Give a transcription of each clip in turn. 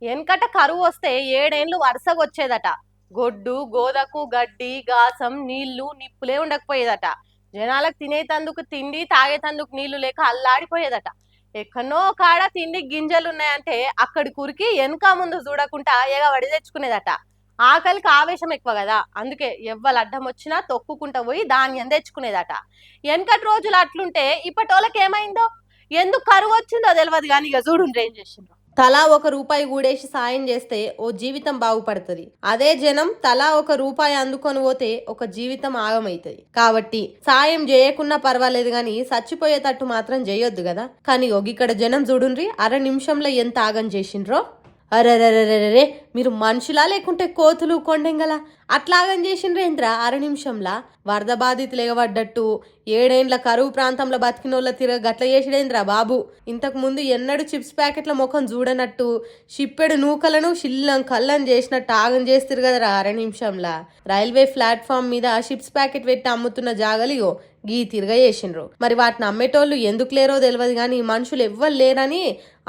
వెనకట కరువు వస్తే 7 ఏండ్లు వరుసగా వచ్చేదట. గొడ్డు గోదకు గడ్డి గాసం నీళ్లు నిప్పులే ఉండకపోయేదట. జనాలకు తినేతందుకు తిండి తాగేతందుకు నీళ్లు లేక అల్లాడిపోయేదట. ఎక్కడనో కాడ తిండి గింజలు ఉన్నాయంటే అక్కడి కురికి వెనక ముందు చూడకుండా ఎగబడి తెచ్చుకునేదట. ఆకలికి ఆవేశం ఎక్కువ కదా, అందుకే ఎవ్వరు అడ్డం వచ్చినా తొక్కుకుంటా పోయి ధాన్యం తెచ్చుకునేదట. వెనకటి రోజులు అట్లుంటే ఇప్పటోళ్ళకి ఏమైందో, ఎందుకు కరువు వచ్చిందో తెలియదు కానీ ఇక చూడు ఏం చేసిండ్రు. తలా ₹1 కూడేసి సాయం చేస్తే ఓ జీవితం బాగుపడుతుంది. అదే జనం తలా ₹1 అందుకొని పోతే ఒక జీవితం ఆగమైతుంది. కాబట్టి సాయం చేయకున్నా పర్వాలేదు గాని చచ్చిపోయేటట్టు మాత్రం చేయొద్దు కదా. కానీ ఇక్కడ జనం చూడుండ్రి, అర నిమిషంలో ఎంత ఆగం చేసిండ్రో. అరెరెరెరెరే, మీరు మనుషులా లేకుంటే కోతులు కొండెంగల అట్లాగని చేసిండ్రేంద్రా అర నిమిషంలా? వరద బాధితులు ఎగబడ్డట్టు 7 ఏండ్ల కరువు ప్రాంతంలో బతికినోళ్ళ గట్ల చేసిడేంద్రా బాబు. ఇంతకు ముందు ఎన్నడూ చిప్స్ ప్యాకెట్ల ముఖం చూడనట్టు షిప్పెడు నూకలను షిల్లం కల్లం చేసినట్టు ఆగం చేస్తారు కదరా అర నిమిషంలా. రైల్వే ప్లాట్ఫామ్ మీద చిప్స్ ప్యాకెట్ పెట్టి అమ్ముతున్న జాగలియో గీ తిరగ చేసిండ్రు. మరి వాటిని అమ్మేటోళ్ళు ఎందుకు లేరో తెలియదు కానీ మనుషులు ఎవ్వరు లేరని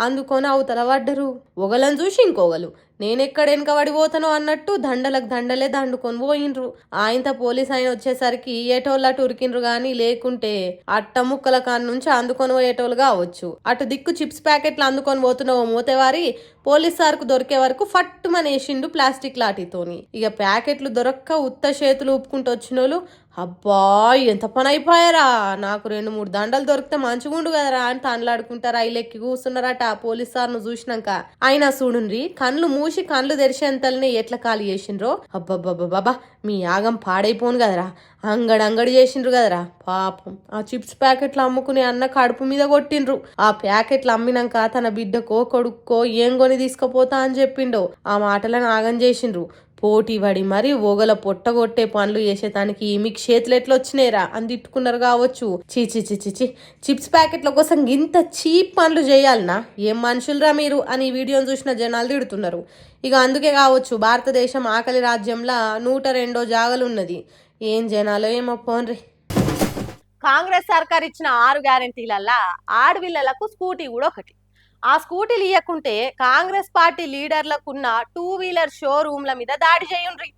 అందుకొని అవతల పడ్డరు. ఒకళ్ళని చూసి ఇంకొగలు నేనెక్కడ వెనకబడిపోతానో అన్నట్టు దండలకు దండలే దండుకొని పోయిండ్రు. ఆయనతో పోలీస్ ఆయన వచ్చేసరికి ఏటోళ్ళటు ఉరికిండ్రు గాని, లేకుంటే అట్ట ముక్కల కాని నుంచి అందుకొని పోయేటోళ్ళు కావచ్చు. అటు దిక్కు చిప్స్ ప్యాకెట్లు అందుకొని పోతున్న ఓ మూతేవారి పోలీస్ సార్కు దొరికే వరకు ఫట్టుమనేసిండు ప్లాస్టిక్ లాఠీతోని. ఇక ప్యాకెట్లు దొరక్క ఉత్త చేతులు ఊపుకుంటూ వచ్చినోళ్ళు అబ్బా ఎంత పని అయిపోయారా, నాకు 2-3 దండలు దొరికితే మంచిగుండు కదరా అని తండ్లాడుకుంటా రైలెక్కి కూర్చున్నారట పోలీస్ సార్ను చూసినాక. అయినా చూడుండ్రి, కళ్ళు మూసి కళ్ళు తెరిచేంతల్ని ఎట్లా ఖాళీ చేసిండ్రో. అబ్బబ్బబ్బబ్బా, మీ యాగం పాడైపోను కదరా, అంగడి చేసిండ్రు కదరా పాపం. ఆ చిప్స్ ప్యాకెట్లు అమ్ముకునే అన్న కడుపు మీద కొట్టిండ్రు. ఆ ప్యాకెట్లు అమ్మినాక తన బిడ్డకో కొడుక్కో ఏం కొని తీసుకుపోతా అని చెప్పిండో ఆ మాటలను ఆగం చేసిండ్రు. పోటీ పడి మరి ఓగల పొట్టగొట్టే పనులు చేసేదానికి మీకు చేతులు ఎట్లా వచ్చినాయిరా అని తిట్టుకున్నారు కావచ్చు. చీచి చిప్స్ ప్యాకెట్ల కోసం ఇంత చీప్ పనులు చేయాలనా, ఏం మనుషులరా మీరు అని ఈ వీడియోని చూసిన జనాలు తిడుతున్నారు. ఇక అందుకే కావచ్చు భారతదేశం ఆకలి రాజ్యంలో 102వ జాగలున్నది. ఏం జనాలో ఏమో పోన్రి. కాంగ్రెస్ సర్కార్ ఇచ్చిన 6 గ్యారెంటీలల్లా ఆడపిల్లలకు స్కూటీ కూడా ఒకటి. ఆ స్కూటీలు ఇవ్వకుంటే కాంగ్రెస్ పార్టీ లీడర్లకున్న 2 వీలర్ షోరూమ్ల మీద దాడి చేయండ్రి.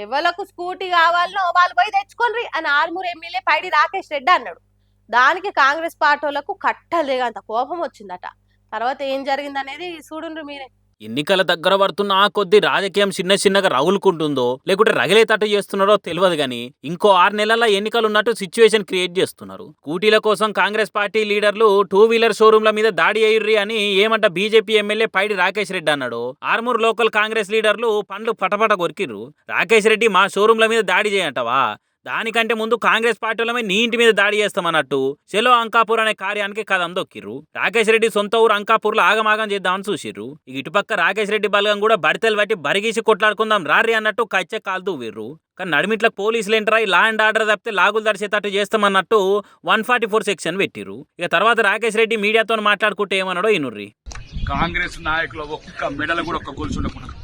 ఎవరికి స్కూటీ కావాలనో వాళ్ళు పోయి తెచ్చుకోండి అని ఆర్మూర్ ఎమ్మెల్యే పైడి రాకేష్ రెడ్డి అన్నాడు. దానికి కాంగ్రెస్ పార్టీలకు కట్టలేగంత కోపం వచ్చిందట. తర్వాత ఏం జరిగిందనేది చూడుండ్రి మీరే. ఎన్నికల దగ్గర పడుతున్న ఆ కొద్ది రాజకీయం చిన్నగా రగులుకుంటుందో లేకుంటే రగిలేతట్టు చేస్తున్నారో తెలియదు గానీ ఇంకో 6 నెలల ఎన్నికలు ఉన్నట్టు సిచ్యువేషన్ క్రియేట్ చేస్తున్నారు. స్కూటీల కోసం కాంగ్రెస్ పార్టీ లీడర్లు 2 వీలర్ షోరూమ్ల మీద దాడి అయ్యిర్రి అని ఏమంట బీజేపీ ఎమ్మెల్యే పైడి రాకేష్ రెడ్డి అన్నాడు. ఆర్మూర్ లోకల్ కాంగ్రెస్ లీడర్లు పండ్లు పటపట కొరికిర్రు. రాకేష్ రెడ్డి మా షోరూమ్ల మీద దాడి చేయంటవా, దానికంటే ముందు కాంగ్రెస్ పార్టీలమే నీ ఇంటి మీద దాడి చేస్తామన్నట్టు చెలో అంకాపూర్ అనే కార్యానికి కదం దొక్కిర్రు. రాకేష్ రెడ్డి సొంత ఊరు అంకాపూర్లో ఆగమాగం చేద్దామని చూసిర్రు. ఇటుపక్క రాకేష్ రెడ్డి బలగం కూడా బడితెలు బట్టి బరిగీసి కొట్లాడుకుందాం రారి అన్నట్టు కచ్చే కాలుతూ వీర్రు. కానీ నడిమిట్ల పోలీసులు ఏంటరా లా అండ్ ఆర్డర్ తప్పితే లాగులు దడిచేటట్టు చేస్తామన్నట్టు 144 సెక్షన్ పెట్టిర్రు. ఇక తర్వాత రాకేష్ రెడ్డి మీడియాతో మాట్లాడుకుంటే ఏమన్నాడో ఇనుర్రి. కాంగ్రెస్ నాయకులు ఒక్క మెడలు కూడా ఒక్క గొలుసు ఉండకుండా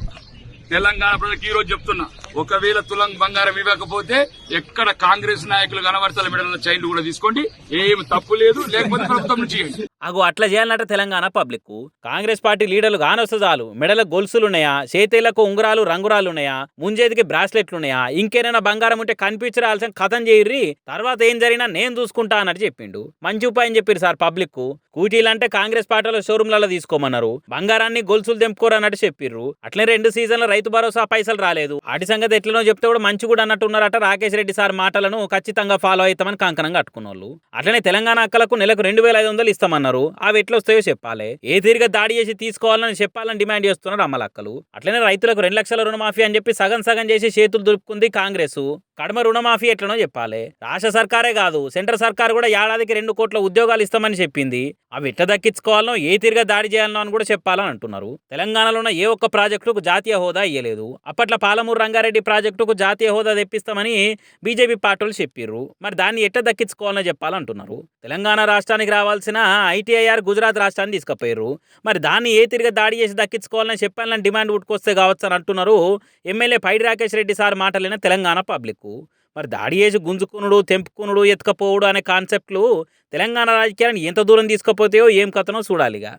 తెలంగాణ ప్రజలకు ఈ రోజు చెప్తున్నా, ఒకవేళ తులం బంగారం ఇవ్వకపోతే ఎక్కడ కాంగ్రెస్ నాయకులు కనబడతల మెడల చైన్లు కూడా తీసుకోండి, ఏమి తప్పు లేదు, లేకపోతే ప్రభుత్వం నుంచి చేయండి. అగో అట్లా చేయాలంటే తెలంగాణ పబ్లిక్ కాంగ్రెస్ పార్టీ లీడర్లు కానొస్తే చాలు మెడలకు గొలుసులున్నాయా, చేతేళ్లకు ఉంగరాలు రంగురాలున్నాయా, ముంజేతికి బ్రాస్లెట్లున్నాయా, ఇంకేమైనా బంగారం ఉంటే కనిపించరాల్సిన కథం చేయర్రి, తర్వాత ఏం జరిగినా నేను చూసుకుంటా అన్నట్టు చెప్పిండు. మంచి ఉపాయం చెప్పారు సార్ పబ్లిక్. కూటీలంటే కాంగ్రెస్ పార్టీల షోరూమ్లలో తీసుకోమన్నారు, బంగారాన్ని గొలుసులు తెంపుకోరు అన్నట్టు చెప్పిర్రు. అట్లనే 2 సీజన్ల రైతు భరోసా పైసలు రాలేదు, వాటి సంగతి ఎట్లనో చెప్తే కూడా మంచి కూడా అన్నట్టున్నారట. రాకేష్ రెడ్డి సార్ మాటలను ఖచ్చితంగా ఫాలో అవుతామని కంకణం కట్టుకున్నోళ్ళు. అట్లనే తెలంగాణ అక్కలకు నెలకు 2500 ఇస్తామన్నారు. అవి ఎట్లా వస్తాయో చెప్పాలి, ఏ తీరుగా దాడి చేసి తీసుకోవాలని చెప్పాలని డిమాండ్ చేస్తున్నారు అమ్మలక్కలు. అట్లనే రైతులకు 2 లక్షల రుణమాఫీ అని చెప్పి సగం చేసి చేతులు దులుపుకుంది కాంగ్రెస్. కడమ రుణమాఫీ ఎట్లనో చెప్పాలి. రాష్ట్ర సర్కారే కాదు సెంట్రల్ సర్కార్ కూడా ఏడాదికి 2 కోట్ల ఉద్యోగాలు ఇస్తామని చెప్పింది. అవి ఎట్లా దక్కించుకోవాలనో ఏ తీరుగా దాడి చేయాలనో అని కూడా చెప్పాలని అంటున్నారు. తెలంగాణలో ఉన్న ఏ ఒక్క ప్రాజెక్టుకు జాతీయ హోదా ఇయ్యలేదు. అప్పట్లో పాలమూరు రంగారెడ్డి ప్రాజెక్టుకు జాతీయ హోదా తెప్పిస్తామని బీజేపీ పార్టీలు చెప్పిర్రు. మరి దాన్ని ఎట్లా దక్కించుకోవాలని చెప్పాలంటున్నారు. తెలంగాణ రాష్ట్రానికి రావాల్సిన ఐటీఐఆర్ గుజరాత్ రాష్ట్రాన్ని తీసుకుపోయారు. మరి దాన్ని ఏ తీరుగా దాడి చేసి దక్కించుకోవాలని చెప్పాలని డిమాండ్ ఉట్టుకొస్తే కావచ్చు అని అంటున్నారు ఎమ్మెల్యే పైడి రాకేష్ రెడ్డి సార్ మాటలైన తెలంగాణ పబ్లిక్. మరి దాడి చేసి గుంజుకునుడు తెంపుకునుడు ఎత్తుకపోవుడు అనే కాన్సెప్ట్లు తెలంగాణ రాజకీయాలను ఎంత దూరం తీసుకుపోతాయో ఏం కథనో చూడాలిగా.